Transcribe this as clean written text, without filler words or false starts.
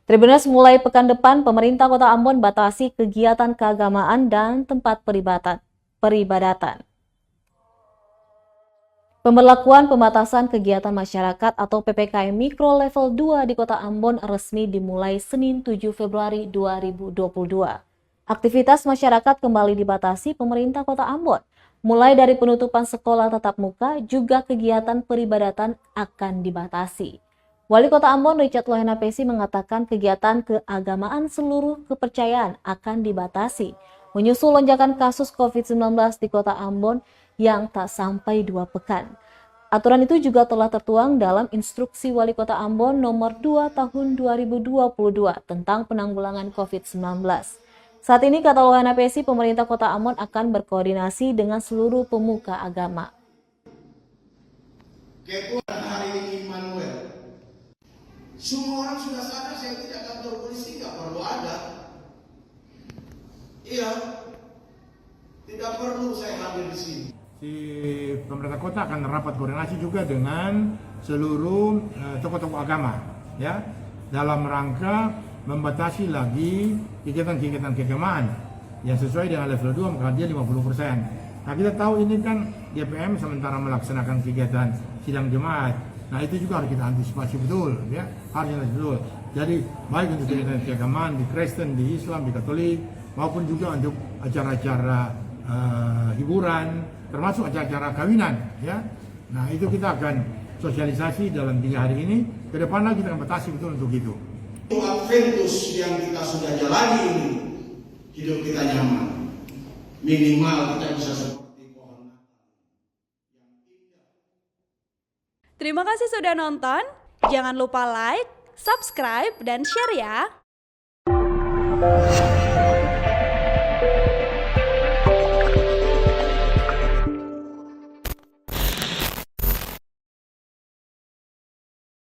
Tribunnews, mulai pekan depan, pemerintah Kota Ambon batasi kegiatan keagamaan dan tempat peribadatan. Pemberlakuan pembatasan kegiatan masyarakat atau PPKM Mikro Level 2 di Kota Ambon resmi dimulai Senin 7 Februari 2022. Aktivitas masyarakat kembali dibatasi pemerintah Kota Ambon. Mulai dari penutupan sekolah tatap muka, juga kegiatan peribadatan akan dibatasi. Wali Kota Ambon Richard Lohenapesi mengatakan kegiatan keagamaan seluruh kepercayaan akan dibatasi, menyusul lonjakan kasus COVID-19 di Kota Ambon yang tak sampai 2 pekan. Aturan itu juga telah tertuang dalam Instruksi Wali Kota Ambon nomor 2 tahun 2022 tentang penanggulangan COVID-19. Saat ini, kata Lohenapesi, pemerintah Kota Ambon akan berkoordinasi dengan seluruh pemuka agama. Ketua hari ini Immanuel, semua orang sudah sadar saya tidak kantor polisi, nggak perlu ada. Iya, tidak perlu saya hadir di sini. Si pemerintah kota akan rapat koordinasi juga dengan seluruh tokoh-tokoh agama, ya, dalam rangka membatasi lagi kegiatan-kegiatan keagamaan yang sesuai dengan level 2, maka dia 50%. Nah, kita tahu ini kan DPM sementara melaksanakan kegiatan sidang jemaat. Nah, itu juga harus kita antisipasi betul, ya, harus betul. Jadi baik untuk kegiatan keagamaan di Kristen, di Islam, di Katolik, maupun juga untuk acara-acara hiburan, termasuk acara-acara kawinan, ya. Nah, itu kita akan sosialisasi dalam 3 hari ini. Ke depan lagi kita akan batasi betul untuk itu. Adventus yang kita sudah jalani ini, hidup kita nyaman. Minimal kita bisa seperti pohon Natal yang indah. Terima kasih sudah nonton. Jangan lupa like, subscribe, dan share ya.